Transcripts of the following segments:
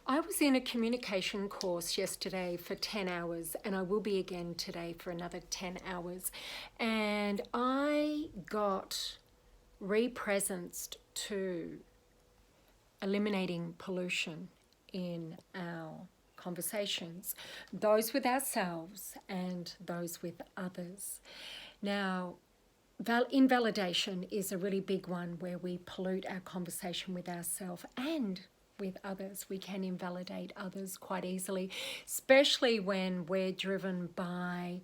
I was in a communication course yesterday for 10 hours, and I will be again today for another 10 hours. And I got represenced to eliminating pollution in our conversations, those with ourselves and those with others. Now, invalidation is a really big one where we pollute our conversation with ourselves and with others. We can invalidate others quite easily, especially when we're driven by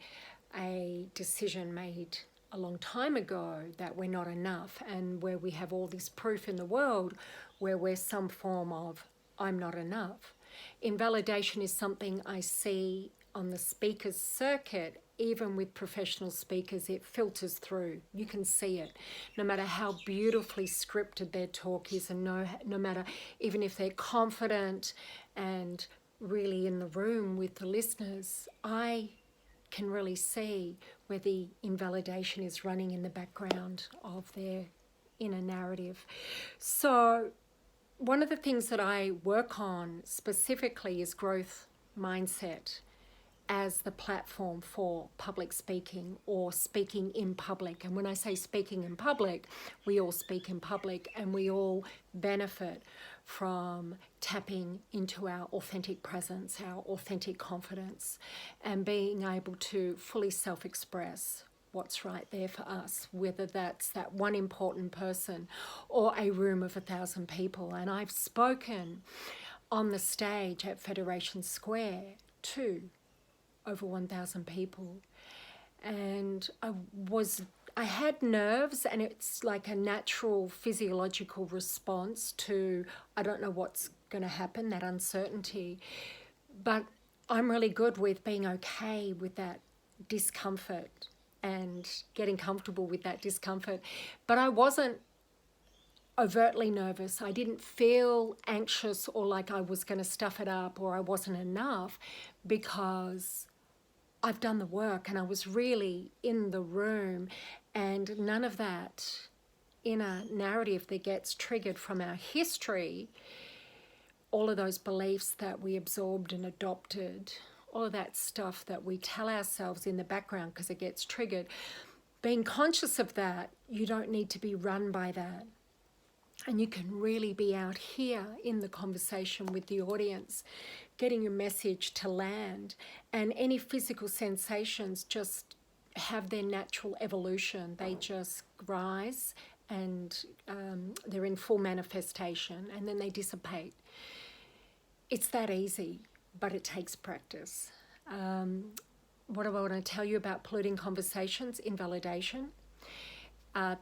a decision made a long time ago that we're not enough, and where we have all this proof in the world where we're some form of I'm not enough. Invalidation is something I see on the speakers circuit. Even with professional speakers, it filters through. You can see it. No matter how beautifully scripted their talk is, and no matter, even if they're confident and really in the room with the listeners, I can really see where the invalidation is running in the background of their inner narrative. So one of the things that I work on specifically is growth mindset as the platform for public speaking or speaking in public. And when I say speaking in public, we all speak in public, and we all benefit from tapping into our authentic presence, our authentic confidence, and being able to fully self-express what's right there for us, whether that's that one important person or a room of 1,000 people. And I've spoken on the stage at Federation Square to over 1,000 people, and I had nerves, and it's like a natural physiological response to I don't know what's going to happen, that uncertainty. But I'm really good with being okay with that discomfort and getting comfortable with that discomfort. But I wasn't overtly nervous. I didn't feel anxious or like I was going to stuff it up or I wasn't enough, because I've done the work and I was really in the room, and none of that inner narrative that gets triggered from our history, all of those beliefs that we absorbed and adopted, all of that stuff that we tell ourselves in the background because it gets triggered. Being conscious of that, you don't need to be run by that. And you can really be out here in the conversation with the audience, getting your message to land. And any physical sensations just have their natural evolution. They just rise and they're in full manifestation, and then they dissipate. It's that easy, but it takes practice. What do I want to tell you about polluting conversations? Invalidation.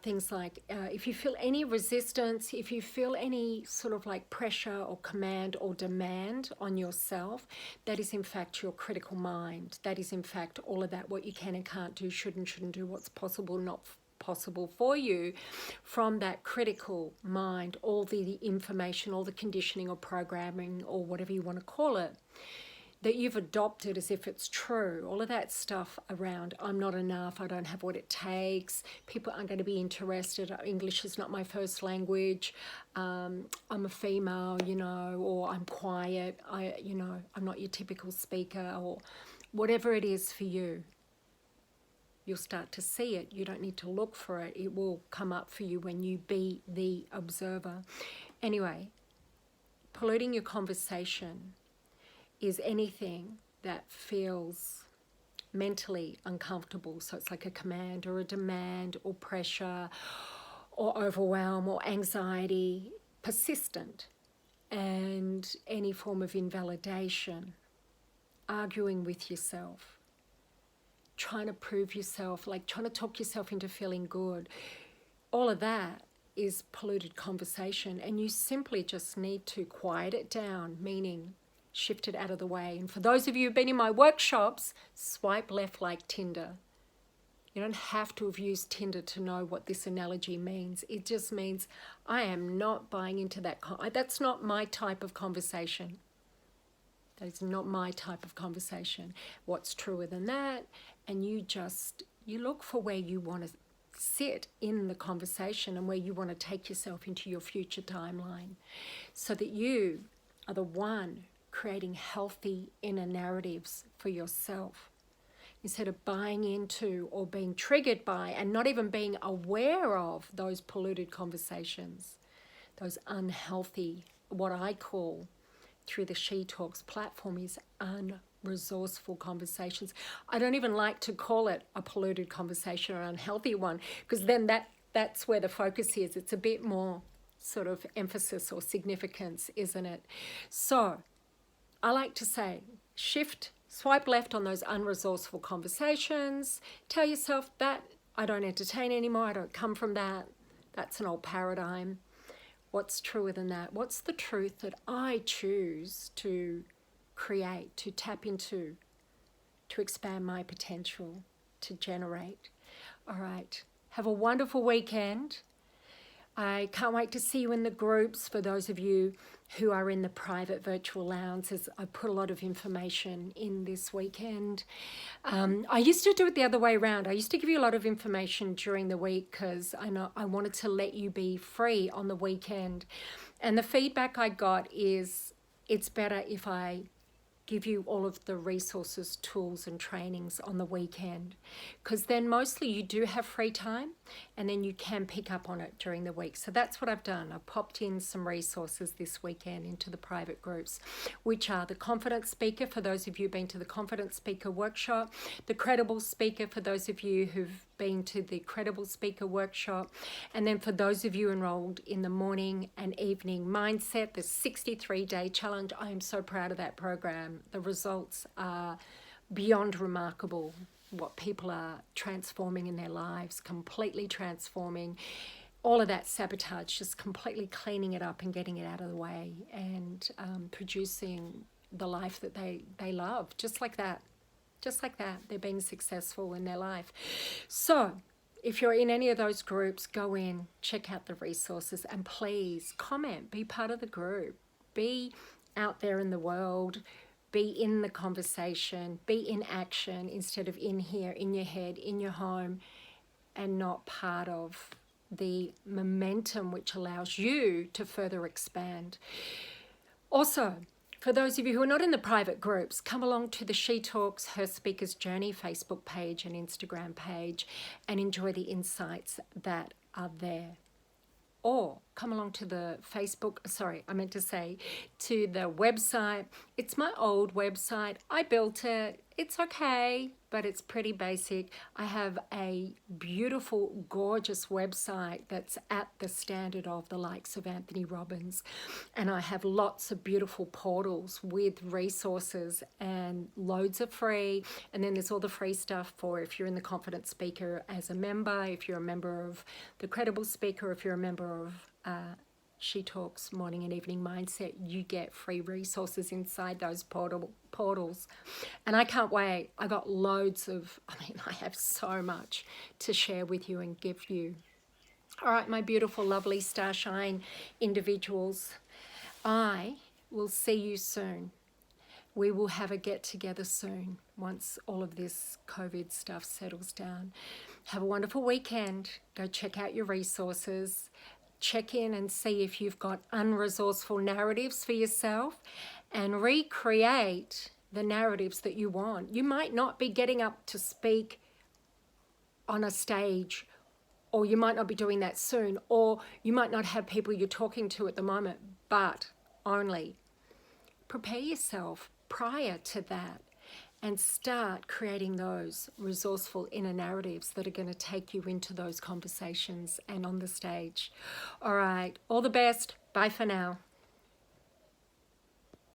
Things like if you feel any resistance, if you feel any sort of like pressure or command or demand on yourself, that is in fact your critical mind. That is in fact all of that, what you can and can't do, should and shouldn't do, what's possible, not possible for you, from that critical mind, all the information, all the conditioning or programming or whatever you want to call it, that you've adopted as if it's true. All of that stuff around I'm not enough, I don't have what it takes, people aren't going to be interested, English is not my first language, I'm a female, or I'm quiet, I'm not your typical speaker, or whatever it is for you. You'll start to see it. You don't need to look for it. It will come up for you when you be the observer. Anyway, polluting your conversation is anything that feels mentally uncomfortable. So it's like a command or a demand or pressure or overwhelm or anxiety, persistent, and any form of invalidation, arguing with yourself, trying to prove yourself, like trying to talk yourself into feeling good. All of that is polluted conversation, and you simply just need to quiet it down, meaning shift it out of the way. And for those of you who've been in my workshops, swipe left like Tinder. You don't have to have used Tinder to know what this analogy means. It just means I am not buying into that. That's not my type of conversation. That is not my type of conversation. What's truer than that? And you look for where you want to sit in the conversation and where you want to take yourself into your future timeline, so that you are the one creating healthy inner narratives for yourself. Instead of buying into or being triggered by and not even being aware of those polluted conversations, those unhealthy, what I call through the She Talks platform is unresourceful conversations. I don't even like to call it a polluted conversation or unhealthy one, because then that's where the focus is. It's a bit more sort of emphasis or significance, isn't it? So I like to say, swipe left on those unresourceful conversations. Tell yourself that I don't entertain anymore. I don't come from that. That's an old paradigm. What's truer than that? What's the truth that I choose to create, to tap into, to expand my potential, to generate? All right. Have a wonderful weekend. I can't wait to see you in the groups. For those of you who are in the private virtual lounge, as I put a lot of information in this weekend. I used to do it the other way around. I used to give you a lot of information during the week because I wanted to let you be free on the weekend. And the feedback I got is it's better if I give you all of the resources, tools and trainings on the weekend, because then mostly you do have free time and then you can pick up on it during the week. So that's what I've done. I've popped in some resources this weekend into the private groups, which are the Confident Speaker for those of you who've been to the Confident Speaker workshop, the Credible Speaker for those of you who've been to the Credible Speaker workshop, and then for those of you enrolled in the morning and evening mindset, the 63-day challenge. I am so proud of that program. The results are beyond remarkable. What people are transforming in their lives, completely transforming. All of that sabotage, just completely cleaning it up and getting it out of the way, and producing the life that they love, just like that. Just like that, they're being successful in their life. So if you're in any of those groups, go in, check out the resources, and please comment, be part of the group, be out there in the world, be in the conversation, be in action instead of in here, in your head, in your home, and not part of the momentum which allows you to further expand. Also, for those of you who are not in the private groups, come along to the She Talks, Her Speaker's Journey Facebook page and Instagram page and enjoy the insights that are there. Or come along to the to the website. It's my old website. I built it. It's okay, but it's pretty basic. I have a beautiful, gorgeous website that's at the standard of the likes of Anthony Robbins. And I have lots of beautiful portals with resources and loads of free. And then there's all the free stuff for if you're in the Confident Speaker as a member, if you're a member of the Credible Speaker, if you're a member of She Talks Morning and Evening Mindset, you get free resources inside those portals. And I can't wait. I got I have so much to share with you and give you. All right, my beautiful, lovely starshine individuals, I will see you soon. We will have a get together soon once all of this COVID stuff settles down. Have a wonderful weekend. Go check out your resources. Check in and see if you've got unresourceful narratives for yourself and recreate the narratives that you want. You might not be getting up to speak on a stage, or you might not be doing that soon, or you might not have people you're talking to at the moment, but only prepare yourself prior to that and start creating those resourceful inner narratives that are going to take you into those conversations and on the stage. All right, all the best. Bye for now.